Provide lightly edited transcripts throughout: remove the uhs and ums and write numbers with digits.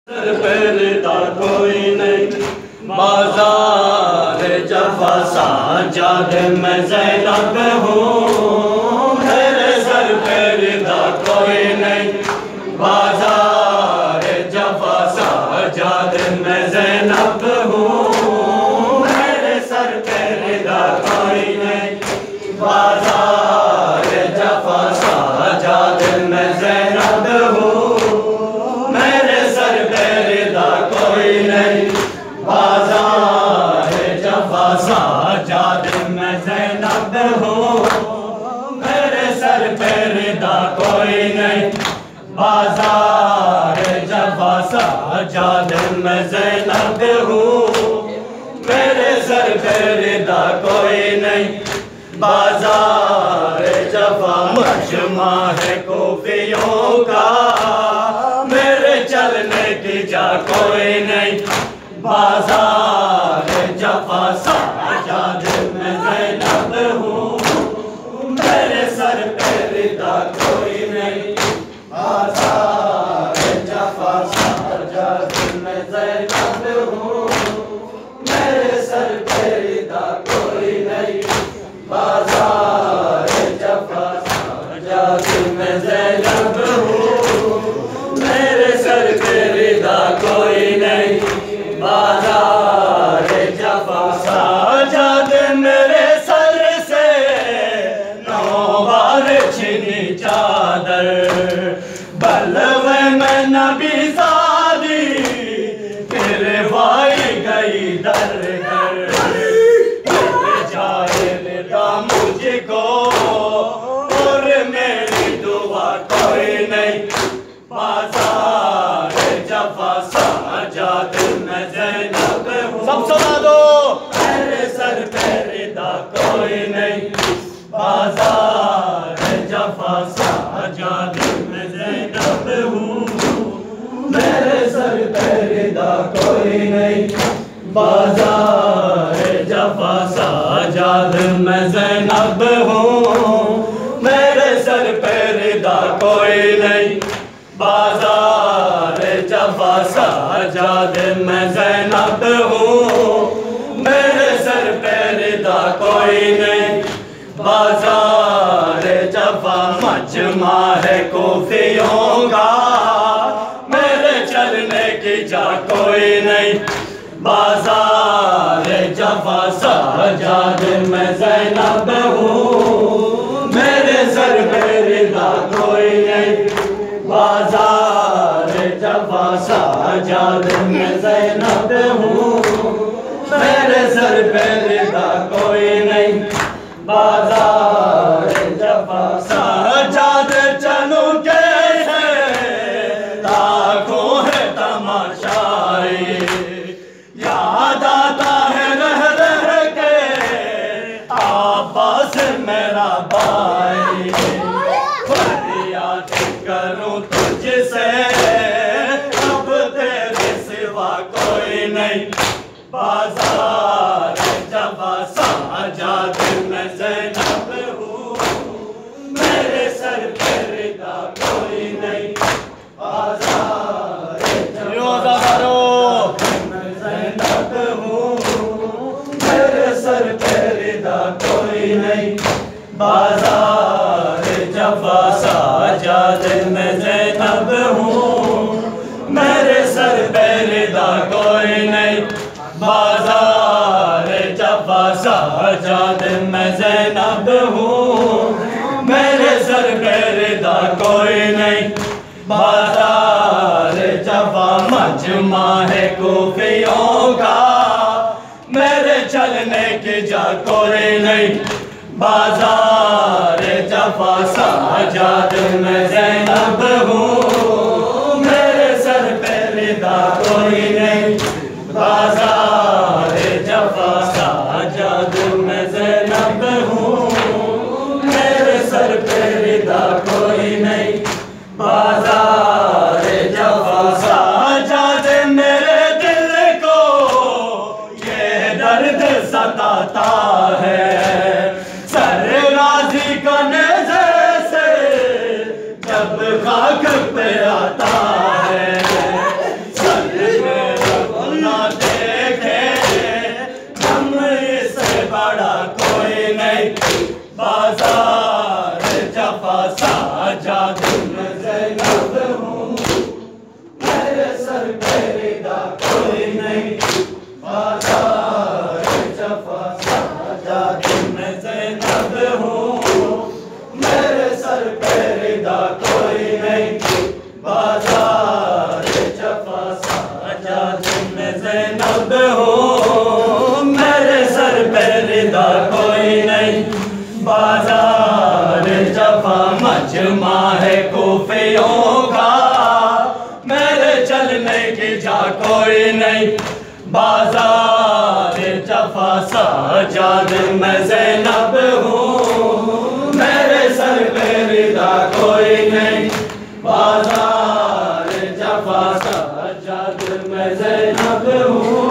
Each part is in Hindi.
पहलता कोई नहीं बाजार जफा साजाद मैं ज़ैनब हूँ। मेरे सर पहलता कोई नहीं बाजार जफा साजाद मैं ज़ैनब हूँ। मेरे सर पहलता कोई नहीं बाजार जफा साजाद मैं ज़ैनब हूँ। कोई नहीं बाजार जफा साजाद मैं ज़ैनब हूँ। मेरे सर पे रिदा कोई नहीं बाजार जफा साजाद मैं ज़ैनब हूँ। मेरे सर पे रिदा कोई नहीं बाजार जफा मजमा है कोफियों का। मेरे चलने की जा कोई नहीं बाजार जफा साजाद मैं ज़ैनब हूँ। मेरे सर पे रिदा कोई नहीं बाजार जफा साजाद मैं ज़ैनब हूँ। मेरे सर पे रिदा कोई नहीं बाजार जफा साजाद मैं ज़ैनब हूँ। मेरे सर पे रिदा कोई नहीं बाजार जफा साजाद मेरे सर से 9 बार छिनी चादर। बलवे में नबी ज़ादी गिरवाई गई दर दर। मुझको और मेरी दुआ कोई नहीं बाजार जफा साजाद मैं ज़ैनब हूँ। सब सुना दो। मेरे सर पे रिदा कोई नहीं बाजार जफा साजाद मैं ज़ैनब हूँ। मेरे सर पे रिदा कोई नहीं बाजार जफा साजाद मैं ज़ैनब हूँ। मेरे सर पे रिदा कोई नहीं बाजार जफा साजाद मैं ज़ैनब हूँ। मेरे सर पे रिदा कोई नहीं बाजार जफा मजमा है कोफियों का। मेरे चलने की जा कोई नहीं बाजार जफा साजाद मैं ज़ैनब हूँ। मेरे सर पे रिदा कोई नहीं बाजार जफा साजाद मैं ज़ैनब हूँ। मेरे सर पे रिदा कोई नहीं बाजार जफा साजाद। चलूं कैसे लाखों है तमाशाई। याद आता है रह रह के आबास मेरा भाई। फरियाद करूं तुझसे अब तेरे सिवा कोई नहीं बाजार जफा साजाद मैं ज़ैनब हूँ। मेरे सर पे रिदा कोई नहीं बाजार मैं ज़ैनब हूँ। मेरे सर पे रिदा कोई नहीं बाजार जफा साजाद मैं ज़ैनब हूँ। मेरे सर पे रिदा कोई नहीं बाजार जफा साजाद मैं ज़ैनब हूँ। मेरे सर पे रिदा कोई नहीं बाजार जफा मजमा है कोफियों का। मेरे चलने की जा कोई नहीं बाजार जफा साजाद मैं ज़ैनब हूँ। मेरे सर पे रिदा कोई नहीं बाजार जफा साजाद मैं ज़ैनब हूँ। मेरे सर पे रिदा कोई नहीं बाजार जफा साजाद। मेरे दिल को ये दर्द सताता है सर राज़ी का नेज़े से जब खाक पे सर पे रिदा कोई नहीं, बाजार जफा साजाद मैं ज़ैनब हूँ, मेरे सर पे रिदा कोई नहीं, बाजार जफा साजाद मैं ज़ैनब हूँ, मेरे सर पे रिदा कोई नहीं, बाजार जफा मजमा है कोफियों का, मेरे चलने की जा कोई नहीं, बाजार जफा साजाद मैं ज़ैनब हूँ, मेरे सर पे रिदा कोई नहीं, बाजार जफा साजाद मैं ज़ैनब हूँ,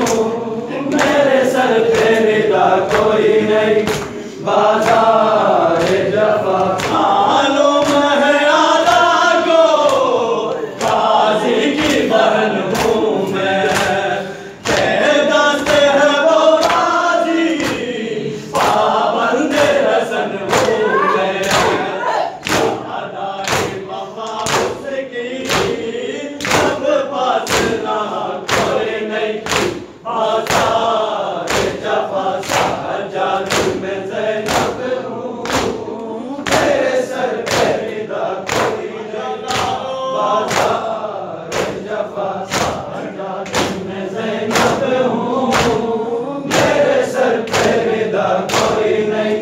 मेरे सर पे रिदा कोई नहीं, बाजार जफा मालूम है आला को काजी की बहन हूँ मैं, दस्ते है वो राजी पाबंदे रसन हूँ मैं, अदाए वफा उसकी सब पास ना कोई नहीं, बाजार जफा साजाद मैं ज़ैनब हूँ, मेरे सर पे रिदा कोई नहीं, बाजार जफा साजाद मैं ज़ैनब हूँ, मेरे सर पे रिदा कोई नहीं,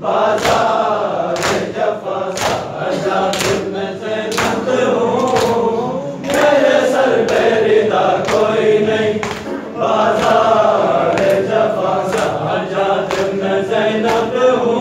बाजार जफा साजाद मैं ज़ैनब हूँ, मेरे सर पे रिदा कोई नहीं, बाजार जफा साजाद मैं ज़ैनब हूँ।